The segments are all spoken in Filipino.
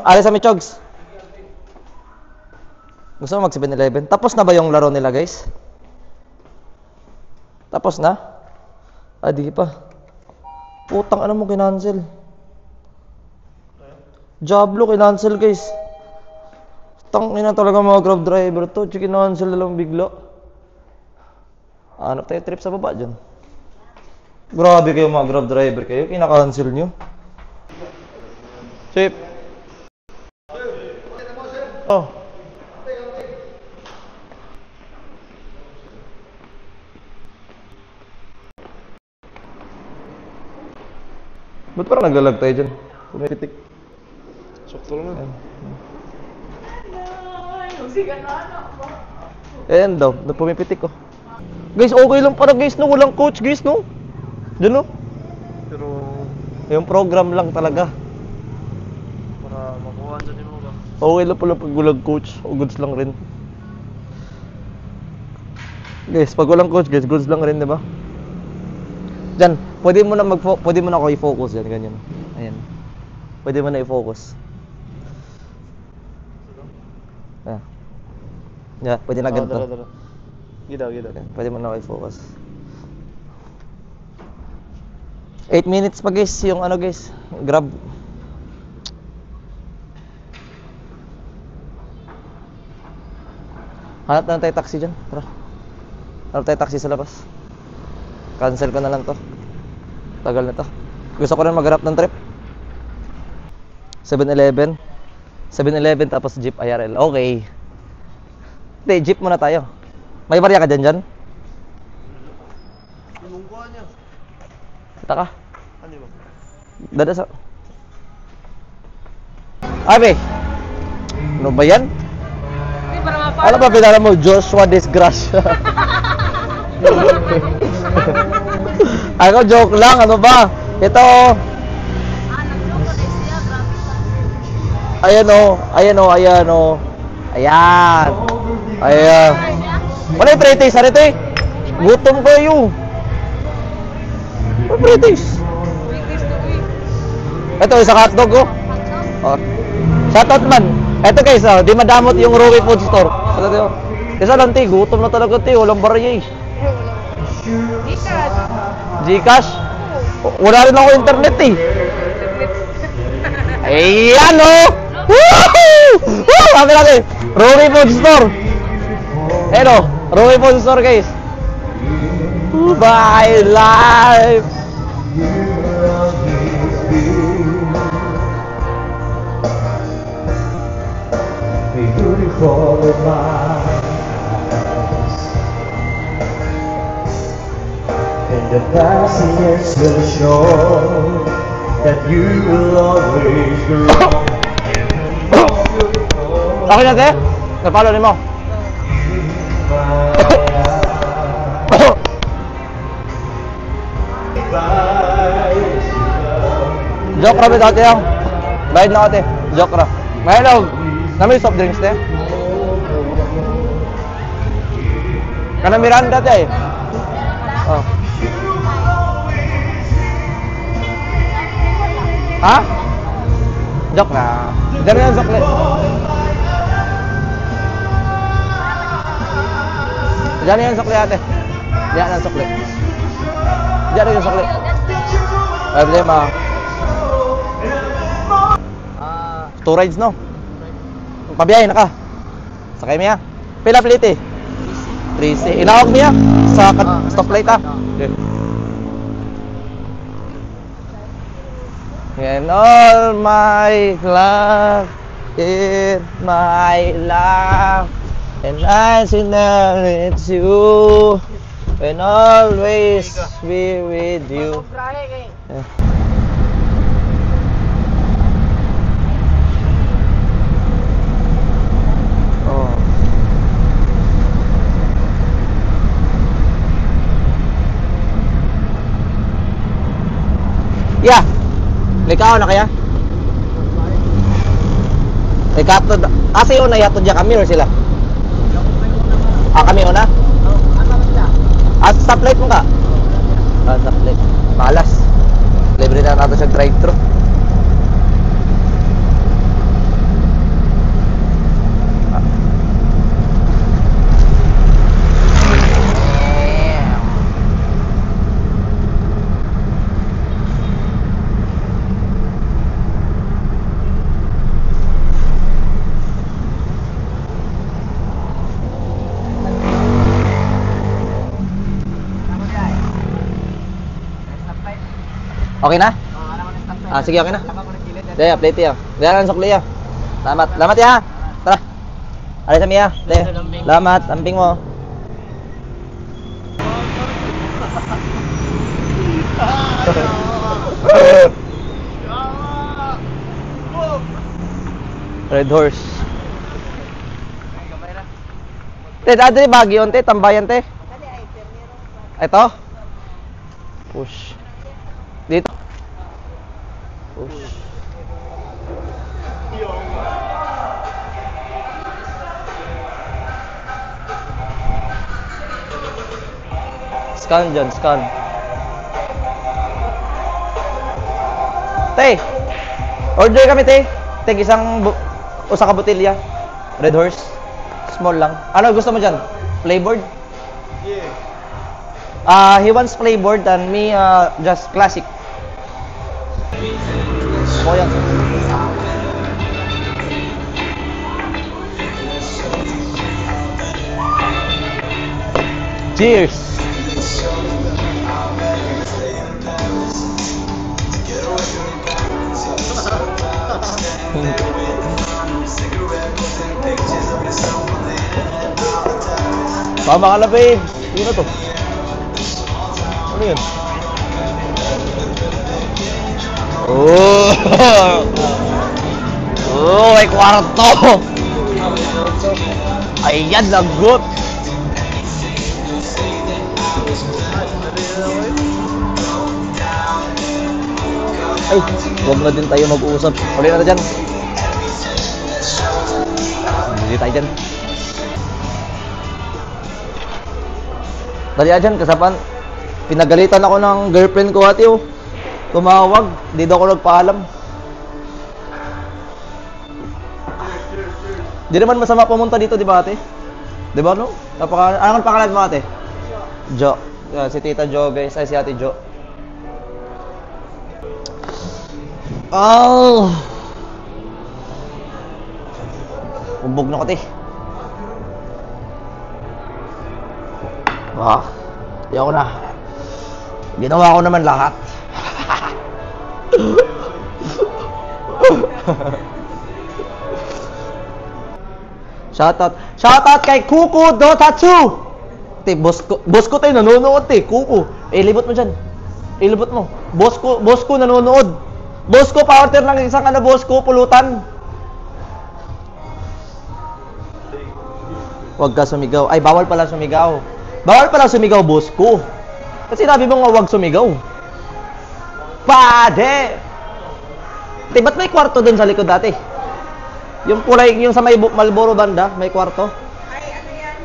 Alis sa Chogs. Gusto mo mag 7-Eleven? Tapos na ba yung laro nila, guys? Tapos na? Ah, di pa. Putang ano mo kinancel. Diablo kinancel, guys. Tangina talaga mga Grab driver to. Kinancel na lang bigla. Hanap tayo trip sa baba dyan. Grabe kayo mga Grab driver kayo. Kinakancel nyo. Chip. Oh. Ba't parang naglalag tayo dyan? Pumipitik. Sakto lang yan. Ayan daw, pumipitik ko. Guys, okay lang para guys no, walang coach guys no. Diyan no. Pero yung program lang talaga. para makuha dyan mo ba? Okay lang pala pag walang coach, o goods lang rin. Guys, pag walang coach guys, goods lang rin, 'di ba? Diyan, pwede mo na ako i-focus diyan, ganyan. Ayan. Pwede mo na i-focus. Ah. Yeah, pwede na ganito. Dala. Gida. Pwede mo na ako i-focus. 8 minutes pa guys, yung ano guys, Grab. Hanap na tayo taxi dyan, tara. Hanap tayo taxi sa labas. Cancel ko na lang to. Tagal na to. Gusto ko rin maghanap ng trip. 7-Eleven 7-Eleven tapos jeep IRL. Okay. Hindi, jeep muna tayo. May barya ka dyan? Yung kuha niya. Kita ka. Ano ba? Dada sa... Abi! Ano ba yan? Ano ba pinala mo? Joshua Disgrasya. Ako joke lang, ano ba? Ito. Ayan o. Ayan. Wala yung pre-taste, ano ito eh? Gutom kayo. Wala pre-taste. Ito, isang hotdog oh. Shoutout man. Ito guys, di madamot yung Rowe Food Store. Isa lang ti, gutom na talaga ti, walang barya eh. Gcash? Wala rin ako internet eh. Ayan oh! Woohoo! Woo! Sabi natin, Rowe Food Store. Ayan oh, Rowe Food Store guys. My life. Beautiful in my eyes, and the past years will show that you will always grow. Ako na te? Napalo ni mo? Joke ra ba dati yung? Bayad na ate. Joke ra. Mahalo. Namay soft drinks te? Kana Miranda te. Oh. Ha? Joke na. Diyan na yung sukli. Diyan na yung sukli ate. Diyan na yung sukli. Diyan na yung sukli. Ay, problema. Two rides no? Pabiyahin na ka. Sakay mo ya. Pila plate eh? 3C. Inawag mo ya? Sa stoplight ha? Okay. And all my love is my love, and I see that it's you, and always be with you. Yeah. Oh. Yeah. Likaw na kaya? Katod. Kasi una yatod ya kami or sila? Kami una? Stoplight mo ka? Stoplight. Malas. Libre na nato sa drive-thru. Okay na? Sige, okay na. Daya, plate ya. Daya, sukli ya. Salamat. Salamat ya. Tara. Alis kami ya. Daya. Salamat. Amping mo. Red horse. Te, dati Baguio, te. Tambayan, te. Ito? Push. Dito. Push. Scan dyan, scan. Te, order kami, te. Tig isang usa ka botelya. Red horse. Small lang. Ano gusto mo dyan? Flavored? Yeah. He wants flavored and me just classic. Oh, yan. Cheers! Tama ka na, babe. Hindi na to. Ano yun? Oh! Oh, may kwarto! Ayan, lagot! Ay, huwag na din tayo mag-uusap. Uli na dyan. Hindi tayo dyan. Dali dyan, kasapan. Pinagalitan ako ng girlfriend ko, ate, oh. Tumawag, di daw ako nagpaalam. Di naman masama pumunta dito, di ba, ate? Di ba, no? Anong pangalan mo, ate? Jo. Si Tita Jo, guys. Ay, si ate Jo. Oh! Umbog na ko, te. Ayoko na. Ginawa ko naman lahat. Shoutout kay Kuku Dotatsu. Te, boss ko tayo nanonood, te. Kuku. Libot mo dyan. Ilibot mo. Boss ko nanonood. Boss ko, power ng isang boss ko, pulutan. Huwag ka sumigaw. Ay, bawal pala sumigaw. Bawal pala sumigaw, boss ko. Kasi sabi mo nga huwag sumigaw. Pade! Te, ba't may kwarto dun sa likod dati? Yung kulay, yung sa may Marlboro banda, may kwarto? Ay, ano yan?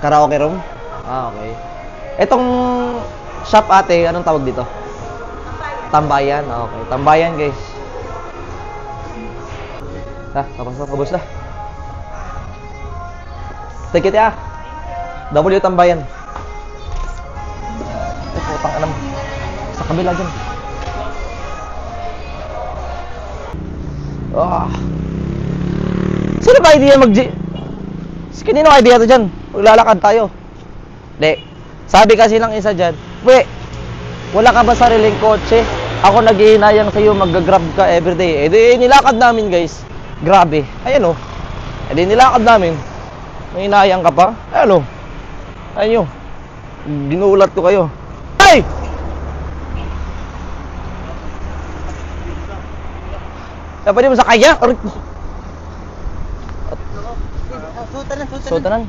Karaoke room? Okay. Etong shop, ate, anong tawag dito? Tambayan. Okay. Tambayan, guys. Papasok, kabos na. Take it, ya. W Tambayan. Putang anam. Sa kabila dyan. Sino ba idea kanino idea to dyan? Maglalakad tayo. Hindi. Sabi kasi ng isa dyan, wala ka ba sariling kotse? Ako naghihinayang sa'yo, mag-grab ka everyday. Nilakad namin, guys. Grabe. Ayan, oh. Nilakad namin. May hinayang ka pa? Ayan, oh. Ayan, ginulat ko kayo. Ay! Pwede mo sa kaya? Sutanan.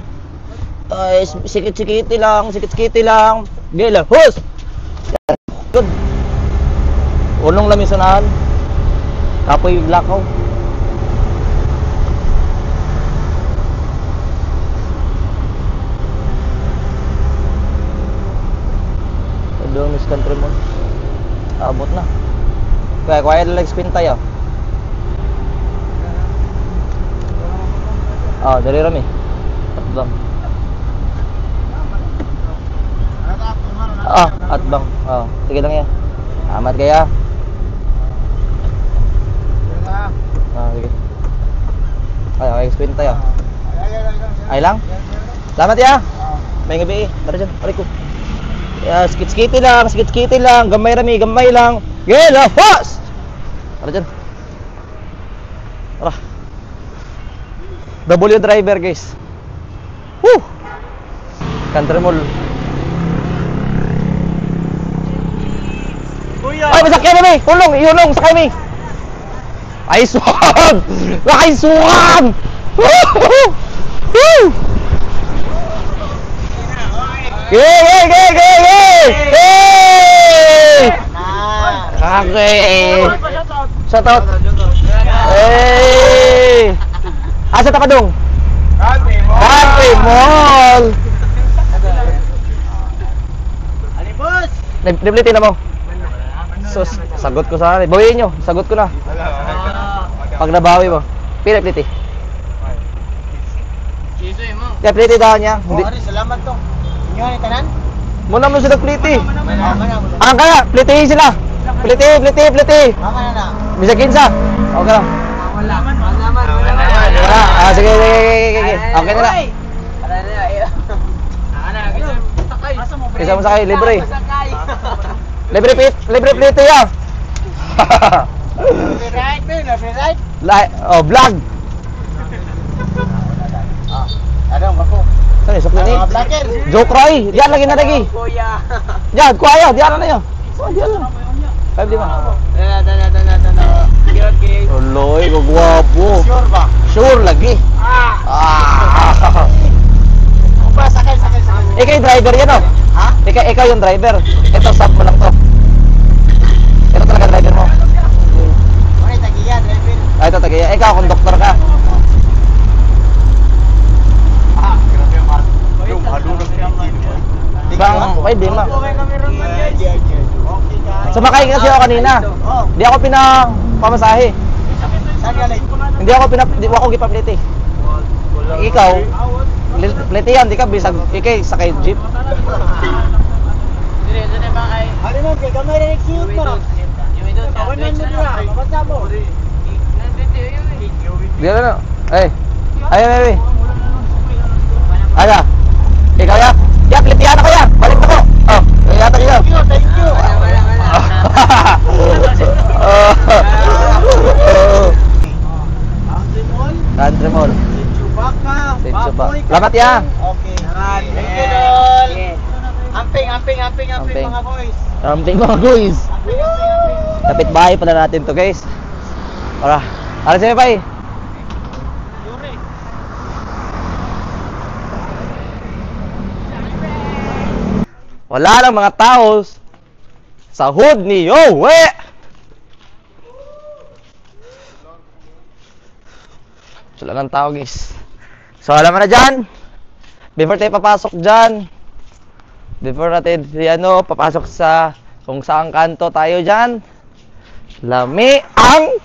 Ay, sikit-sikiti lang. Gila, hus! Good. Unong lamisunahan. Kapoy lakaw. Doon is country mall. Abot na. Kaya lang spin tayo. Dari rami. Atbang. Atbang. Sige lang yan. Amat kaya. Sige. Ay, spin tayo. Ay lang? Salamat ya. May gabi eh. Tara dyan. Aray ko. Skit-skiti lang. Gamay lang. Gela, fast! Tara dyan. Tara. W driver guys. Woo! Country mall. Kuya! Ay, masakyan kami! Ihulong, sakay kami! Ay, suwan! Ay, suwan! Woo! Kakay! Shoutout! Hey! Asa Takadong? Country Mall! Alibos! Niblitin na mo? Sus, sagot ko sana. Bawiin nyo, sagot ko na. Pag nabawi mo. Pila pliti? Chisoy mo. Kaya pliti daw niya. Ari, salamat to. Inyo ni tanan? Muna mo sila pliti. Mana. Ang kaya, plitihin sila. Pliti. Mama na. Bisa kinsa. Okay lang. Wala. Sige. Okay na. Isa mo sakay, libre. Libre pliti ya. Right? Vlog. Ano, bako. Saan yung sukli ni? Mga blacker. Joke Ray. Diyan lagi na lagi. Kuya. Diyan, kuya. Diyan na yun. Diyan lang. 5 di ba? Okay. Oloy, gagwapo. Sure ba? Sure lagi. Ba, sakay. Ikaw yung driver yan o. Ha? Ikaw yung driver. Ito, stop mo lang to. Ito talaga driver mo. Ay, tagiyan, driver. Ito, tagay. Ikaw, conductor ka. Grabe ang mahal. Yung halo ng pitin. Bang, pwede ma. Okay kami ron man, guys. Okay, guys. Sumakay kasi ako kanina. Hindi ako pinapamasahe. Saan galing? Hindi ako gipapliti. Ikaw, pliti yan, di ka bisag. Ikay, sakay jeep. Ano mo, kay kamay rin cute mo. Awan man mo dira, mabasa mo. Di na. Ay. Ala. Ikaw ya. Ya, plitihan ako ya. Balik ako. Yata kayo. Thank you. Country Mall. Chewbacca. Chewbacca. Salamat ya. Okay. Thank you, Dol. Amping mga boys. Something mga guys. Kapit bahay pala natin to guys. Tara. Alas sa'yo pa eh. Wala lang mga tao sa hood ni Yowe. Wala lang tao guys. So alam mo na dyan. Before tayo papasok dyan. Before natin papasok sa kung saan kanto tayo dyan. Lami ang